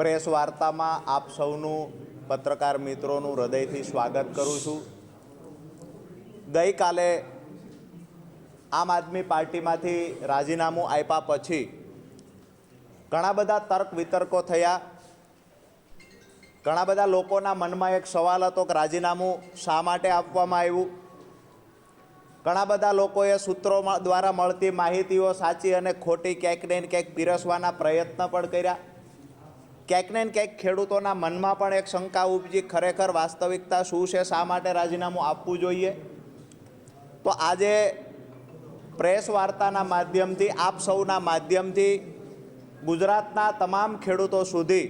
Press વાર્તામાં આપ સૌનું પત્રકાર મિત્રોનું હૃદયથી સ્વાગત કરું છું। ગઈકાલે આમ આદમી પાર્ટીમાંથી રાજીનામું આપ્યા પછી ઘણા બધા તર્ક વિતર્કો થયા। ઘણા બધા લોકોના મનમાં એક સવાલ હતો કે રાજીનામું શા માટે આપવામાં આવ્યું। ઘણા બધા લોકોએ સૂત્રો દ્વારા મળતી માહિતીઓ સાચી અને ખોટી ક્યાંક ને ક્યાંક પીરસવાના પ્રયત્ન પણ કર્યા। ક્યાંક ને ક્યાંક ખેડૂતોના મનમાં પણ એક શંકા ઉપજી, ખરેખર વાસ્તવિકતા શું છે, શા માટે રાજીનામું આપવું જોઈએ। તો આજે પ્રેસ વાર્તાના માધ્યમથી, આપ સૌના માધ્યમથી ગુજરાતના તમામ ખેડૂતો સુધી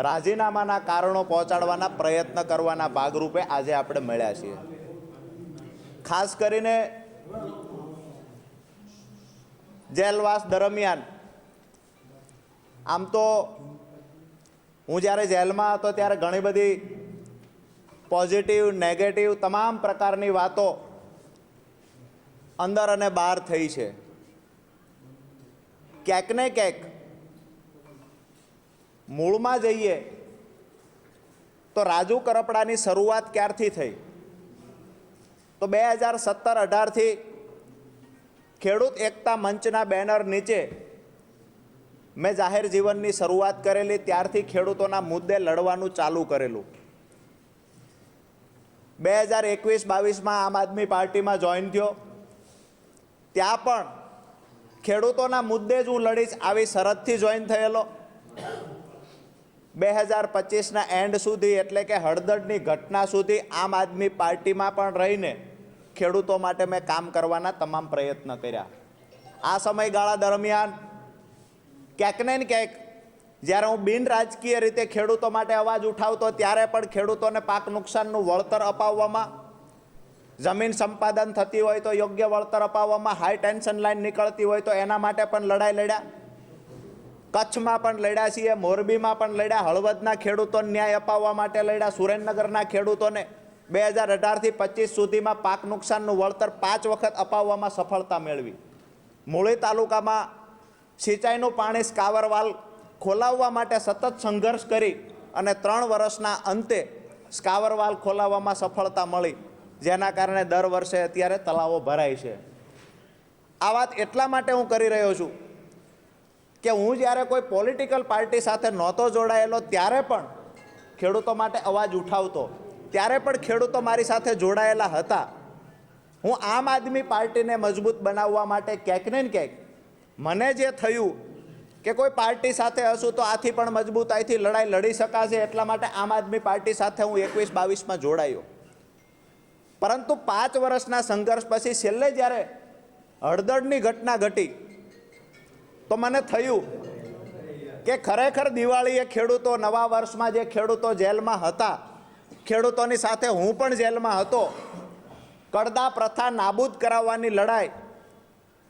રાજીનામાના કારણો પહોંચાડવાના પ્રયત્ન કરવાના ભાગરૂપે આજે આપણે મળ્યા છીએ। ખાસ કરીને જેલવાસ દરમિયાન આમ તો હું જ્યારે જેલમાં હતો ત્યારે ઘણી બધી પોઝિટિવ, નેગેટિવ તમામ પ્રકારની વાતો અંદર અને બહાર થઈ છે। ક્યાંક ને ક્યાંક મૂળમાં જઈએ તો રાજુ કરપડાની શરૂઆત ક્યારથી થઈ તો 2017-18થી ખેડૂત એકતા મંચના બેનર નીચે મેં જાહેર જીવનની શરૂઆત કરેલી। ત્યારથી ખેડૂતોના મુદ્દે લડવાનું ચાલુ કરેલું। 2021-22માં આમ આદમી પાર્ટીમાં જોઈન થયો, ત્યાં પણ ખેડૂતોના મુદ્દે જ હું લડીશ આવી શરતથી જોઈન થયેલો। 2025ના એન્ડ સુધી એટલે કે હળદરની ઘટના સુધી આમ આદમી પાર્ટીમાં પણ રહીને ખેડૂતો માટે મેં કામ કરવાના તમામ પ્રયત્ન કર્યા। આ સમયગાળા દરમિયાન ક્યાંક ને ક્યાંક જ્યારે હું બિન રાજકીય રીતે ખેડૂતો માટે અવાજ ઉઠાવતો ત્યારે પણ ખેડૂતોને પાક નુકસાનનું વળતર અપાવવામાં, જમીન સંપાદન થતી હોય તો યોગ્ય વળતર અપાવવામાં, હાઈ ટેન્શન લાઈન નીકળતી હોય તો એના માટે પણ લડાઈ લડ્યા। કચ્છમાં પણ લડ્યા છીએ, મોરબીમાં પણ લડ્યા, હળવદના ખેડૂતોને ન્યાય અપાવવા માટે લડ્યા, સુરેન્દ્રનગરના ખેડૂતોને 2018થી 25 સુધીમાં પાક નુકસાનનું વળતર 5 વખત અપાવવામાં સફળતા મેળવી। મૂળી તાલુકામાં સિંચાઈનું પાણી સ્કાવરવાલ ખોલાવવા માટે સતત સંઘર્ષ કરી અને 3 વર્ષના અંતે સ્કાવરવાલ ખોલાવવામાં સફળતા મળી, જેના કારણે દર વર્ષે અત્યારે તળાવો ભરાય છે। આ વાત એટલા માટે હું કરી રહ્યો છું કે હું જ્યારે કોઈ પોલિટિકલ પાર્ટી સાથે નહોતો જોડાયેલો ત્યારે પણ ખેડૂતો માટે અવાજ ઉઠાવતો, ત્યારે પણ ખેડૂતો મારી સાથે જોડાયેલા હતા। હું આમ આદમી પાર્ટીને મજબૂત બનાવવા માટે ક્યાંક ને ક્યાંક મને જે થયું કે કોઈ પાર્ટી સાથે હશું તો આથી પણ મજબૂતાઈથી લડાઈ લડી શકાશે, એટલા માટે આમ આદમી પાર્ટી સાથે હું 21-22માં જોડાયો। પરંતુ 5 વર્ષના સંઘર્ષ પછી છેલ્લે જ્યારે હળદરની ઘટના ઘટી તો મને થયું કે ખરેખર દિવાળીએ ખેડૂતો, નવા વર્ષમાં જે ખેડૂતો જેલમાં હતા, ખેડૂતોની સાથે હું પણ જેલમાં હતો, કડદા પ્રથા નાબૂદ કરાવવાની લડાઈ,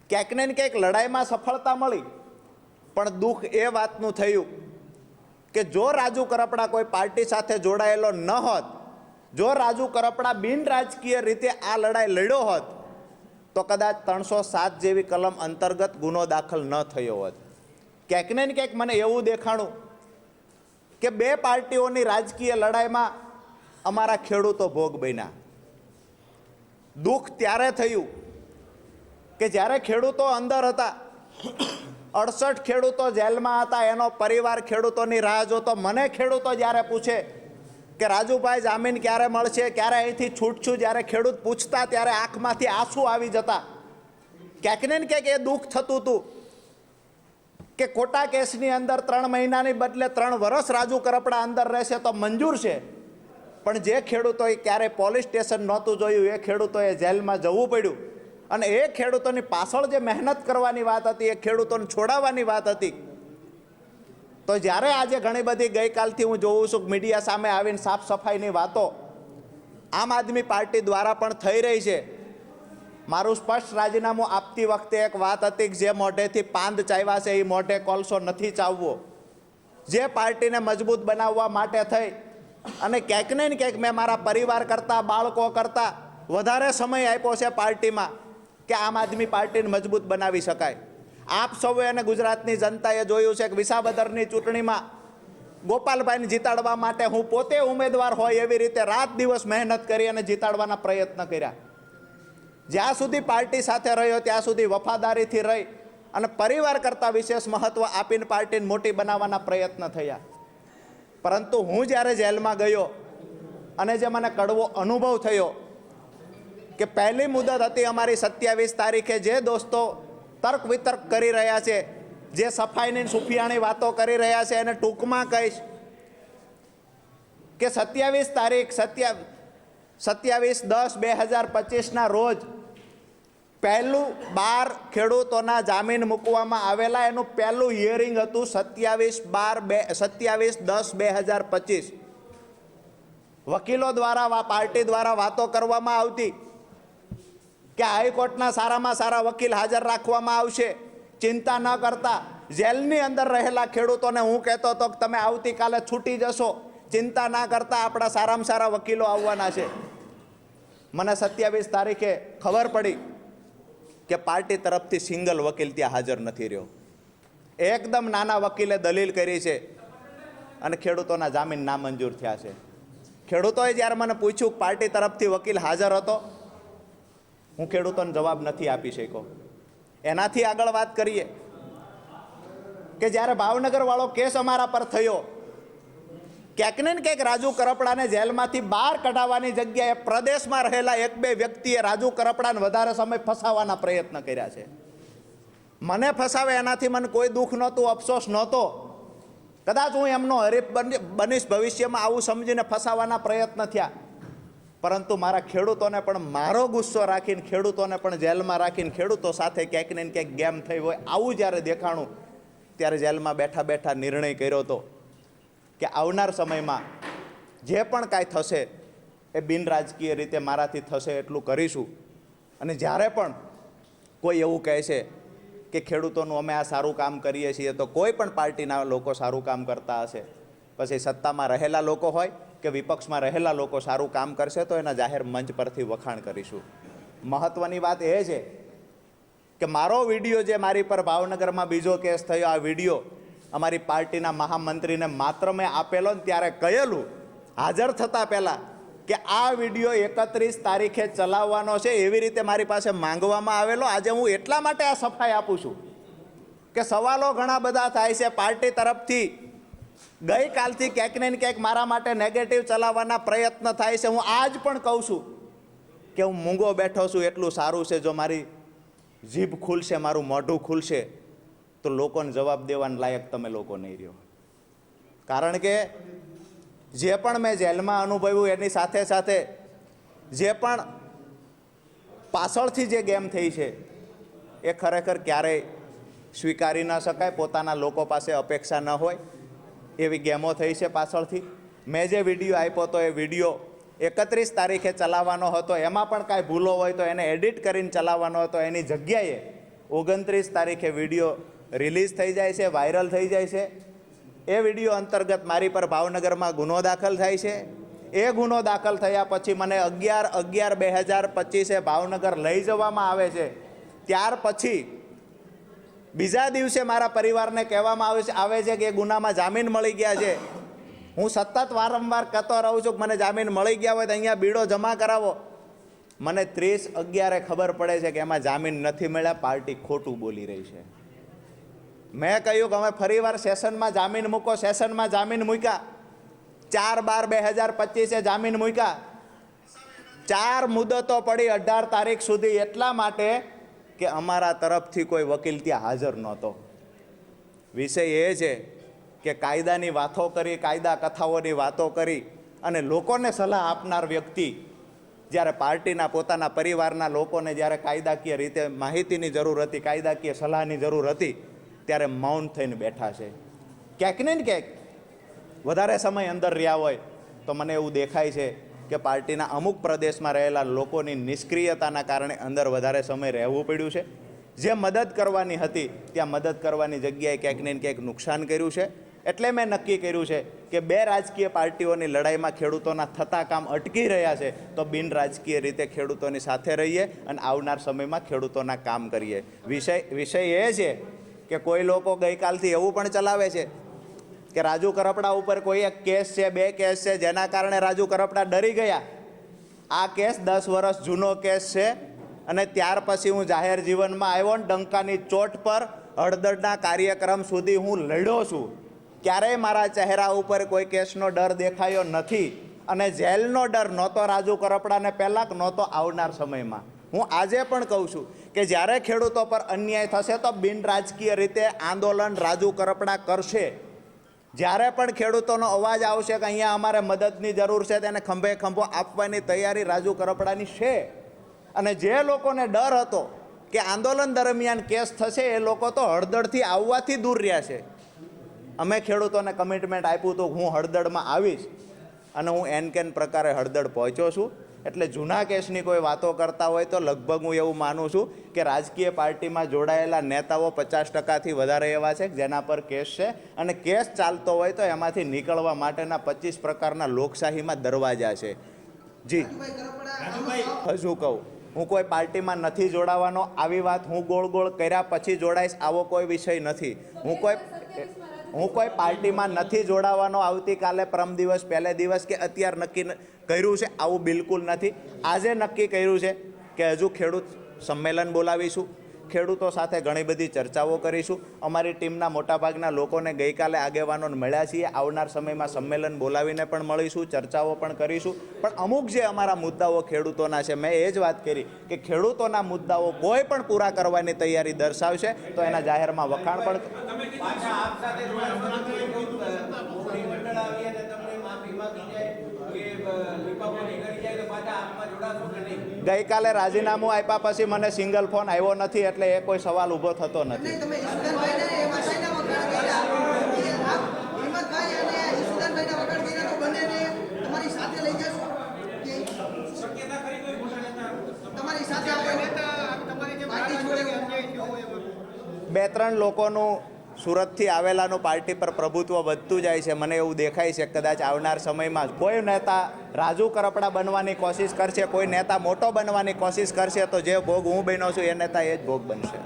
ક્યાંક ને ક્યાંક લડાઈમાં સફળતા મળી, પણ દુઃખ એ વાતનું થયું કે જો રાજુ કરપડા કોઈ પાર્ટી સાથે જોડાયેલો ન હોત, જો રાજુ કરપડા બિન રાજકીય રીતે આ લડાઈ લડ્યો હોત તો કદાચ 307 જેવી કલમ અંતર્ગત ગુનો દાખલ ન થયો હોત। ક્યાંક ને ક્યાંક મને એવું દેખાણું કે 2 પાર્ટીઓની રાજકીય લડાઈમાં અમારા ખેડૂતો ભોગ બન્યા। દુઃખ ત્યારે થયું કે જ્યારે ખેડૂતો અંદર હતા, 68 ખેડૂતો જેલમાં હતા, એનો પરિવાર ખેડૂતોની રાહ જોતો। મને ખેડૂતો જ્યારે પૂછે કે રાજુભાઈ જામીન ક્યારે મળશે, ક્યારે અહીંથી છૂટશું, જ્યારે ખેડૂત પૂછતા ત્યારે આંખમાંથી આંસુ આવી જતા। ક્યાંક ને ક્યાંક એ દુઃખ થતું હતું કે ખોટા કેસની અંદર 3 મહિનાની બદલે 3 વર્ષ રાજુ કરપડા અંદર રહેશે તો મંજૂર છે, પણ જે ખેડૂતોએ ક્યારેય પોલીસ સ્ટેશન નહોતું જોયું એ ખેડૂતોએ જેલમાં જવું પડ્યું, અને એ ખેડૂતોની પાછળ જે મહેનત કરવાની વાત હતી, એ ખેડૂતોને છોડાવવાની વાત હતી। તો જ્યારે આજે ઘણી બધી ગઈકાલથી હું જોઉં છું મીડિયા સામે આવીને સાફ સફાઈની વાતો આમ આદમી પાર્ટી દ્વારા પણ થઈ રહી છે। મારું સ્પષ્ટ રાજીનામું આપતી વખતે એક વાત હતી કે જે મોઢેથી પાંદ ચાવ્યા છે એ મોઢે કોલસો નથી ચાવવો। જે પાર્ટીને મજબૂત બનાવવા માટે થઈ અને ક્યાંક ને ક્યાંક મેં મારા પરિવાર કરતાં, બાળકો કરતાં વધારે સમય આપ્યો છે પાર્ટીમાં કે આમ આદમી પાર્ટીને મજબૂત બનાવી શકાય। આપ સૌએ અને ગુજરાતની જનતાએ જોયું છે કે વિસાવદરની ચૂંટણીમાં ગોપાલભાઈને જીતાડવા માટે હું પોતે ઉમેદવાર હોય એવી રીતે રાત દિવસ મહેનત કરી અને જીતાડવાના પ્રયત્ન કર્યા. જ્યાં સુધી પાર્ટી સાથે રહ્યો ત્યાં સુધી વફાદારીથી રહી અને પરિવાર કરતાં વિશેષ મહત્વ આપીને પાર્ટીને મોટી બનાવવાના પ્રયત્ન થયા. પરંતુ હું જ્યારે જેલમાં ગયો અને જે મને કડવો અનુભવ થયો કે પહેલી મુદત હતી અમારી 27 તારીખે, જે દોસ્તો તર્ક વિતર્ક કરી રહ્યા છે, જે સફાઈની સુફિયાણી વાતો કરી રહ્યા છે, એને ટૂંકમાં કહીશ કે 27 તારીખ 27/10/2025ના રોજ પહેલું 12 ખેડૂતોના જામીન મૂકવામાં આવેલા. એનું પહેલું હિયરિંગ હતું 27/10/2025. વકીલો દ્વારા પાર્ટી દ્વારા વાતો કરવામાં આવતી કે હાઈકોર્ટના સારામાં સારા વકીલ હાજર રાખવામાં આવશે, ચિંતા ન કરતા. જેલની અંદર રહેલા ખેડૂતોને હું કહેતો હતો કે તમે આવતીકાલે છૂટી જશો, ચિંતા ના કરતા, આપણા સારામાં સારા વકીલો આવવાના છે. મને 27 તારીખે ખબર પડી કે પાર્ટી તરફથી સિંગલ વકીલ ત્યાં હાજર નથી રહ્યો. એકદમ નાના વકીલે દલીલ કરી છે અને ખેડૂતોના જામીન નામંજૂર થયા છે. ખેડૂતોએ જ્યારે મને પૂછ્યું પાર્ટી તરફથી વકીલ હાજર હતો, હું ખેડૂતોને જવાબ નથી આપી શક્યો. એનાથી આગળ વાત કરીએ કે જ્યારે ભાવનગર વાળો કેસ અમારા પર થયો, ક્યાંક ને ક્યાંક રાજુ કરપડાને જેલમાંથી બહાર કઢાવવાની જગ્યાએ પ્રદેશમાં રહેલા 1-2 વ્યક્તિએ રાજુ કરપડાને વધારે સમય ફસાવવાના પ્રયત્ન કર્યા છે. મને ફસાવે એનાથી મને કોઈ દુઃખ નહોતું, અફસોસ નહોતો. કદાચ હું એમનો હરીફ બનીશ ભવિષ્યમાં, આવું સમજીને ફસાવવાના પ્રયત્ન થયા. પરંતુ મારા ખેડૂતોને પણ મારો ગુસ્સો રાખીને, ખેડૂતોને પણ જેલમાં રાખીને, ખેડૂતો સાથે ક્યાંક ને ક્યાંક ગેમ થઈ હોય આવું જ્યારે દેખાણું, ત્યારે જેલમાં બેઠા બેઠા નિર્ણય કર્યો હતો કે આવનાર સમયમાં જે પણ કાંઈ થશે એ બિન રાજકીય રીતે મારાથી થશે એટલું કરીશું. અને જ્યારે પણ કોઈ એવું કહે છે કે ખેડૂતોનું અમે આ સારું કામ કરીએ છીએ, તો કોઈ પણ પાર્ટીના લોકો સારું કામ કરતા હશે, પછી સત્તામાં રહેલા લોકો હોય કે વિપક્ષમાં રહેલા લોકો સારું કામ કરશે, તો એના જાહેર મંચ પરથી વખાણ કરીશું. મહત્ત્વની વાત એ છે કે મારો વિડીયો જે મારી પર ભાવનગરમાં બીજો કેસ થયો, આ વિડીયો અમારી પાર્ટીના મહામંત્રીને માત્ર મેં આપેલો ને ત્યારે કહેલું હાજર થતાં પહેલાં કે આ વિડીયો 31 તારીખે ચલાવવાનો છે, એવી રીતે મારી પાસે માંગવામાં આવેલો. આજે હું એટલા માટે આ સફાઈ આપું છું કે સવાલો ઘણા બધા થાય છે પાર્ટી તરફથી. ગઈકાલથી ક્યાંક ને ક્યાંક મારા માટે નેગેટિવ ચલાવવાના પ્રયત્ન થાય છે. હું આજ પણ કહું છું કે હું મૂંગો બેઠો છું એટલું સારું છે. જો મારી જીભ ખુલશે, મારું મોઢું ખુલશે, તો લોકોને જવાબ દેવાના લાયક તમે લોકો નહીં રહ્યો. કારણ કે જે પણ મેં જેલમાં અનુભવ્યું એની સાથે સાથે જે પણ પાછળથી જે ગેમ થઈ છે એ ખરેખર ક્યારેય સ્વીકારી ન શકાય. પોતાના લોકો પાસે અપેક્ષા ન હોય એવી ગેમો થઈ છે પાછળથી. મેં જે વિડીયો આપ્યો હતો એ વિડીયો 31 તારીખે ચલાવવાનો હતો, એમાં પણ કાંઈ ભૂલો હોય તો એને એડિટ કરીને ચલાવવાનો હતો. એની જગ્યાએ 29 તારીખે વિડીયો રિલીઝ થઈ જાય છે, વાયરલ થઈ જાય છે. એ વિડીયો અંતર્ગત મારી પર ભાવનગરમાં ગુનો દાખલ થાય છે. એ ગુનો દાખલ થયા પછી મને 11/11/2025 ભાવનગર લઈ જવામાં આવે છે. ત્યાર પછી બીજા દિવસે મારા પરિવારને કહેવામાં આવે છે કે એ ગુનામાં જામીન મળી ગયા છે. હું સતત વારંવાર કહેતો રહું છું કે મને જામીન મળી ગયા હોય તો અહીંયા બીડો જમા કરાવો. મને 30/11 ખબર પડે છે કે એમાં જામીન નથી મળ્યા, પાર્ટી ખોટું બોલી રહી છે. મેં કહ્યું કે અમે ફરીવાર સેશનમાં જામીન મૂકો. સેશનમાં જામીન મૂક્યા. 4/12/2025 જામીન મૂક્યા. 4 મુદતો પડી 18 તારીખ સુધી, એટલા માટે કે અમારા તરફથી કોઈ વકીલ ત્યાં હાજર નહોતો. વિષય એ છે કે કાયદાની વાતો કરી, કાયદા કથાઓની વાતો કરી અને લોકોને સલાહ આપનાર વ્યક્તિ જ્યારે પાર્ટીના પોતાના પરિવારના લોકોને જ્યારે કાયદાકીય રીતે માહિતીની જરૂર હતી, કાયદાકીય સલાહની જરૂર હતી, ત્યારે મૌન થઈને બેઠા છે. ક્યાંક ને ક્યાંક વધારે સમય અંદર રહ્યા હોય તો મને એવું દેખાય છે કે પાર્ટીના અમુક પ્રદેશમાં રહેલા લોકોની નિષ્ક્રિયતાના કારણે અંદર વધારે સમય રહેવું પડ્યું છે. જે મદદ કરવાની હતી ત્યાં મદદ કરવાની જગ્યાએ ક્યાંક ને ક્યાંક નુકસાન કર્યું છે. એટલે મેં નક્કી કર્યું છે કે 2 રાજકીય પાર્ટીઓની લડાઈમાં ખેડૂતોના થતા કામ અટકી રહ્યા છે, તો બિન રાજકીય રીતે ખેડૂતોની સાથે રહીએ અને આવનાર સમયમાં ખેડૂતોના કામ કરીએ. વિષય એ છે કે કોઈ લોકો ગઈકાલથી એવું પણ ચલાવે છે કે રાજુ કરપડા ઉપર કોઈ એક કેસ છે, 2 કેસ છે, જેના કારણે રાજુ કરપડા ડરી ગયા. આ કેસ 10 વર્ષ જૂનો કેસ છે અને ત્યાર પછી હું જાહેર જીવનમાં આવ્યો ને ડંકાની ચોટ પર હળદરના કાર્યક્રમ સુધી હું લડ્યો છું. ક્યારેય મારા ચહેરા ઉપર કોઈ કેસનો ડર દેખાયો નથી અને જેલનો ડર નહોતો રાજુ કરપડાને પહેલાં કે નહોતો આવનાર સમયમાં. હું આજે પણ કહું છું કે જ્યારે ખેડૂતો પર અન્યાય થશે તો બિન રાજકીય રીતે આંદોલન રાજુ કરપડા કરશે. જ્યારે પણ ખેડૂતોનો અવાજ આવશે કે અહીંયા અમારે મદદની જરૂર છે તેને ખંભે ખંભો આપવાની તૈયારી રાજુ કરપડાની છે. અને જે લોકોને ડર હતો કે આંદોલન દરમિયાન કેસ થશે એ લોકો તો હળદળથી આવવાથી દૂર રહ્યા છે. અમે ખેડૂતોને કમિટમેન્ટ આપ્યું હતું હું હળદળમાં આવીશ અને હું એન પ્રકારે હળદળ પહોંચ્યો છું. એટલે જૂના કેસની કોઈ વાતો કરતા હોય તો લગભગ હું એવું માનું છું કે રાજકીય પાર્ટીમાં જોડાયેલા નેતાઓ 50%થી વધારે એવા છે જેના પર કેસ છે અને કેસ ચાલતો હોય તો એમાંથી નીકળવા માટેના 25 પ્રકારના લોકશાહીમાં દરવાજા છે. જી હજુ કહું હું કોઈ પાર્ટીમાં નથી જોડાવાનો. આવી વાત હું ગોળ ગોળ કર્યા પછી જોડાઈશ આવો કોઈ વિષય નથી. હું કોઈ પાર્ટીમાં નથી જોડાવાનો. આવતીકાલે પરમ દિવસ પહેલે દિવસ કે અત્યારે નક્કી કર્યું છે આવું બિલકુલ નથી. આજે નક્કી કર્યું છે કે હજુ ખેડૂત સંમેલન બોલાવીશું, ખેડૂતો સાથે ઘણી બધી ચર્ચાઓ કરીશું. અમારી ટીમના મોટાભાગના લોકોને ગઈકાલે આગેવાનોને મળ્યા છીએ. આવનાર સમયમાં સંમેલન બોલાવીને પણ મળીશું, ચર્ચાઓ પણ કરીશું. પણ અમુક જે અમારા મુદ્દાઓ ખેડૂતોના છે મેં એ જ વાત કરી કે ખેડૂતોના મુદ્દાઓ કોઈ પણ પૂરા કરવાની તૈયારી દર્શાવશે તો એના જાહેરમાં વખાણ પણ. ગઈકાલે રાજીનામું આપ્યા પછી મને સિંગલ ફોન આવ્યો નથી એટલે એ કોઈ સવાલ ઊભો થતો નથી. બે ત્રણ લોકોનું સુરતથી આવેલાનું પાર્ટી પર પ્રભુત્વ વધતું જાય છે. મને એવું દેખાય છે કદાચ આવનાર સમયમાં કોઈ નેતા રાજુ કરપડા બનવાની કોશિશ કરશે, કોઈ નેતા મોટો બનવાની કોશિશ કરશે તો જે ભોગ હું બન્યો છું એ નેતા એ જ ભોગ બનશે.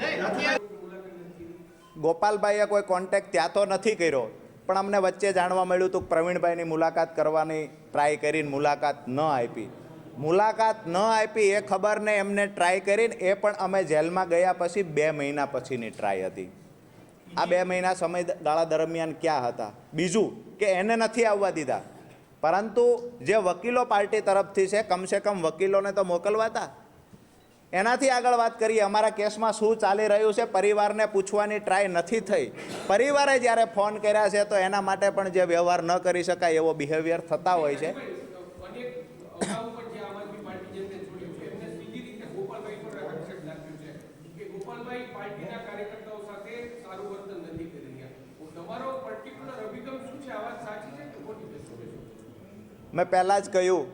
ગોપાલભાઈએ કોઈ કોન્ટેક્ટ ત્યાં તો નથી કર્યો પણ અમને વચ્ચે જાણવા મળ્યું હતું કે પ્રવીણભાઈની મુલાકાત કરવાની ટ્રાય કરીને મુલાકાત ન આપી. મુલાકાત ન આપી એ ખબરને એમને ટ્રાય કરીને એ પણ અમે જેલમાં ગયા પછી 2 મહિના પછીની ટ્રાય હતી. આ 2 મહિના સમયગાળા દરમિયાન ક્યાં હતા? બીજું કે એને નથી આવવા દીધા પરંતુ જે વકીલો પાર્ટી તરફથી છે કમસે કમ વકીલોને તો મોકલવા હતા. એનાથી આગળ વાત કરીએ અમારા કેસમાં શું ચાલી રહ્યું છે પરિવારને પૂછવાની ટ્રાય નથી થઈ. પરિવારે જ્યારે ફોન કર્યા છે તો એના માટે પણ જે વ્યવહાર ન કરી શકાય એવો બિહેવિયર થતા હોય છે. મેં પહેલાં જ કહ્યું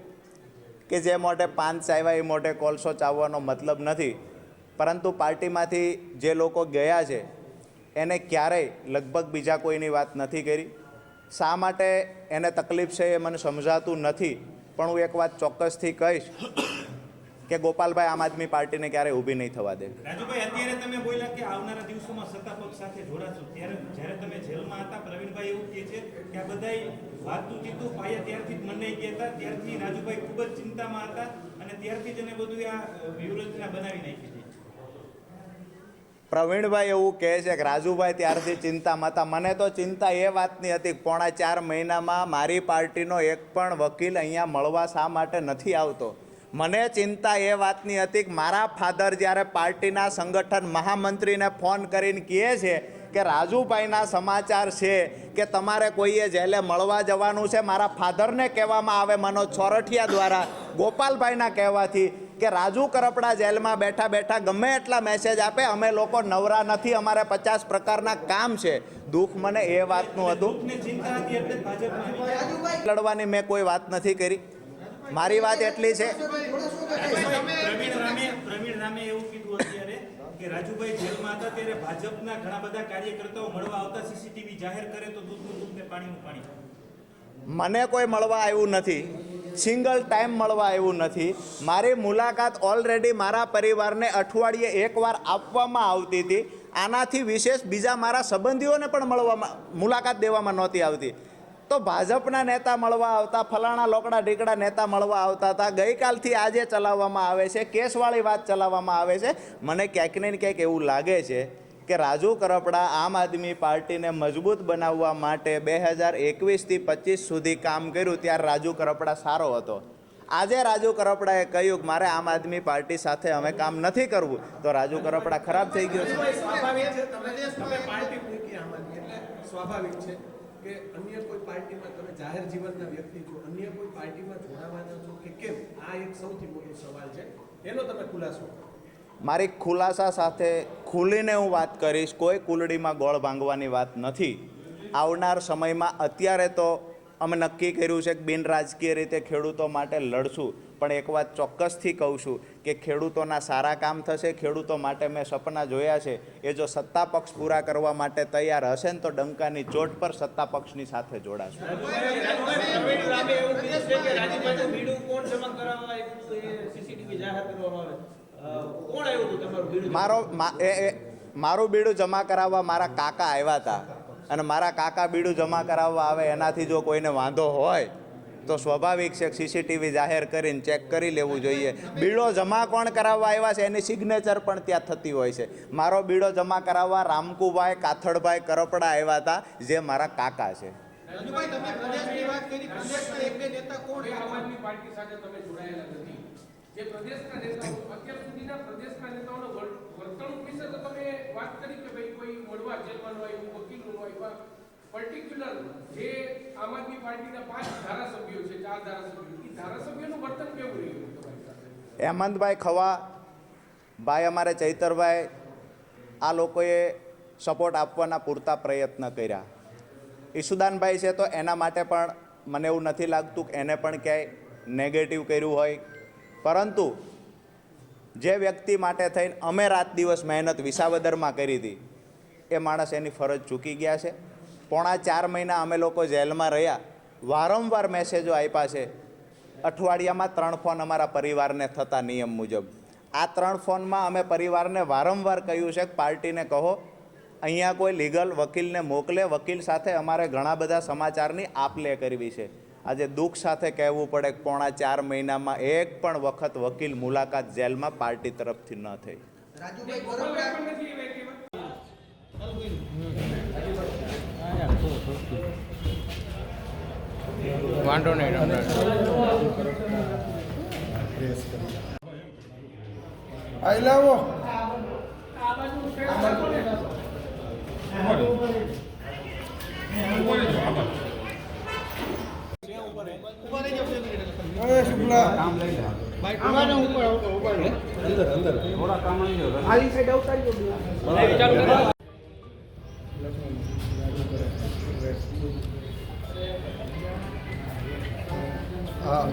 કે જે મોઢે પાન ચાવ્યા એ મોઢે કોલસો ચાવવાનો મતલબ નથી. પરંતુ પાર્ટીમાંથી જે લોકો ગયા છે એને ક્યારેય લગભગ બીજા કોઈની વાત નથી કરી. શા માટે એને તકલીફ છે એ મને સમજાતું નથી. પણ હું એક વાત ચોક્કસથી કહીશ કે ગોપાલભાઈ આમ આદમી પાર્ટીને ક્યારેય ઊભી નહીં થવા દે. રાજુભાઈ અત્યારે તમે બોલ્યા કે આવનારા દિવસોમાં સત્તા પક્ષ સાથે જોડાશો ત્યારે જ્યારે તમે જેલમાં હતા પ્રવીણભાઈ એવું કહે છે કે આ બધાય વાતચીતું પાયા ત્યારથી જ મને ગયા હતા. ત્યારથી રાજુભાઈ ખૂબ જ ચિંતામાં હતા અને ત્યારથી જ એને બધું આ વ્યૂહરચના બનાવી નાખી હતી. પ્રવીણભાઈ એવું કહે છે કે રાજુભાઈ ત્યારથી ચિંતામાં હતા. મને તો ચિંતા એ વાતની હતી કે 4.5 મહિનામાં મારી પાર્ટીનો એક પણ વકીલ અહીંયા મળવા શા માટે નથી આવતો. મને ચિંતા એ વાતની હતી કે મારા ફાધર જ્યારે પાર્ટીના સંગઠન મહામંત્રીને ફોન કરીને કહે છે કે રાજુભાઈના સમાચાર છે કે તમારે કોઈએ જેલે મળવા જવાનું છે, મારા ફાધરને કહેવામાં આવે મનોજ છોરઠિયા દ્વારા ગોપાલભાઈના કહેવાથી કે રાજુ કરપડા જેલમાં બેઠા બેઠા ગમે એટલા મેસેજ આપે અમે લોકો નવરા નથી, અમારે 50 પ્રકારના કામ છે. દુઃખ મને એ વાતનું હતું. લડવાની મેં કોઈ વાત નથી કરી. મારી વાત એટલી છે પ્રવીણ રામે એવું કીધું અત્યારે કે રાજુભાઈ જેલમાં હતા ત્યારે ભાજપના ઘણા બધા કાર્યકર્તાઓ મળવા આવતા, સીસીટીવી જાહેર કરે તો દૂધનું દૂધ ને પાણીનું પાણી. મને કોઈ મળવા આવ્યું નથી, સિંગલ ટાઈમ મળવા આવ્યું નથી. મારી મુલાકાત ઓલરેડી મારા પરિવારને અઠવાડિયે એકવાર આપવામાં આવતી હતી આનાથી વિશેષ બીજા મારા સંબંધીઓને પણ મળવામાં મુલાકાત દેવામાં નહોતી આવતી. તો ભાજપના નેતા મળવા આવતા, ફલાણા લોકડા ઢીકડા નેતા મળવા આવતા હતા. ગઈકાલથી આજે ચલાવવામાં આવે છે, કેસવાળી વાત ચલાવવામાં આવે છે. મને ક્યાંક ને ક્યાંક એવું લાગે છે કે રાજુ કરપડા આમ આદમી પાર્ટીને મજબૂત બનાવવા માટે 2021થી 25 સુધી કામ કર્યું ત્યારે રાજુ કરપડા સારો હતો. આજે રાજુ કરપડાએ કહ્યું કે મારે આમ આદમી પાર્ટી સાથે અમે કામ નથી કરવું, તો રાજુ કરપડા ખરાબ થઈ ગયો છે. સ્વાભાવિક છે, તમે પાર્ટી મૂકી આમ આદમી એટલે સ્વાભાવિક છે કે અન્ય કોઈ પાર્ટીમાં તમે જાહેર જીવનના વ્યક્તિ છો, અન્ય કોઈ પાર્ટીમાં જોડાવાના છો કે કેમ, આ એક સૌથી મોટો સવાલ છે. એનો તમે ખુલાસો કરો. મારી ખુલાસા સાથે ખુલીને હું વાત કરીશ. કોઈ કુલડીમાં ગોળ ભાંગવાની વાત નથી. આવનાર સમયમાં અત્યારે તો અમે નક્કી કર્યું છે કે બિન રાજકીય રીતે ખેડૂતો માટે લડશું, પણ એક વાત ચોક્કસથી કહું છું કે ખેડૂતોના સારા કામ થશે. ખેડૂતો માટે મેં સપના જોયા છે, એ જો સત્તા પક્ષ પૂરા કરવા માટે તૈયાર હશે ને તો ડંકાની ચોટ પર સત્તા પક્ષની સાથે જોડાશું. મારું બીડું જમા કરાવવા મારા કાકા આવ્યા હતા, અને મારા કાકા બીડું જમા કરાવવા આવે એનાથી જો કોઈને વાંધો હોય તો સ્વાભાવિક છે સીસીટીવી જાહેર કરીને ચેક કરી લેવું જોઈએ. બીડો જમા કોણ કરાવવા આવ્યા છે એની સિગ્નેચર પણ ત્યાં થતી હોય છે. મારો બીડો જમા કરાવવા રામકુભાઈ કાથડભાઈ કરપડા આવ્યા હતા, જે મારા કાકા છે. જે પ્રદેશના નેતાઓ અત્યાર સુધીના પ્રદેશના નેતાઓનો વર્તણૂક વિશે તો તમે વાત કરી કે ભાઈ કોઈ વડવા જેલમાં હોય, વકીલ હોય, પર્ટિક્યુલર જે આમ આદમી પાર્ટીના 5 ધારાસભ્યો છે, 4 ધારાસભ્યો, એ ધારાસભ્યોનું વર્તન કેવું રહ્યું તમારી સાથે? હેમંતભાઈ ખવા ભાઈ, અમારે ચૈતરભાઈ, આ લોકોએ સપોર્ટ આપવાના પૂરતા પ્રયત્ન કર્યા. ઈસુદાનભાઈ છે તો એના માટે પણ મને એવું નથી લાગતું કે એને પણ ક્યાંય નેગેટિવ કર્યું હોય. પરંતુ જે વ્યક્તિ માટે થઈને અમે રાત દિવસ મહેનત વિસાવદરમાં કરી હતી, એ માણસ એની ફરજ ચૂકી ગયા છે. 4.5 મહિના અમે લોકો જેલમાં રહ્યા, વારંવાર મેસેજો આપ્યા છે. અઠવાડિયામાં 3 ફોન અમારા પરિવારને થતા નિયમ મુજબ. આ 3 ફોનમાં અમે પરિવારને વારંવાર કહ્યું છે કે પાર્ટીને કહો અહીંયા કોઈ લીગલ વકીલને મોકલે, વકીલ સાથે અમારે ઘણા બધા સમાચારની આપ લે કરવી છે. આજે દુઃખ સાથે કહેવું પડે કે 4.5 મહિનામાં એક પણ વખત વકીલ મુલાકાત જેલમાં પાર્ટી તરફથી ન થઈ. વાંધો નહીં. આઈ લાવો શુક્લા હા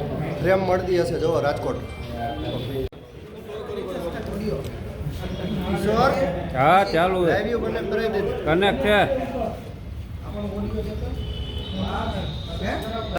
ફ્રેમ મળતી હશે, જુઓ રાજકોટ. હા ચાલુ લાઈવ કનેક્ટ કરાવી દીધું. કનેક્ટ છે.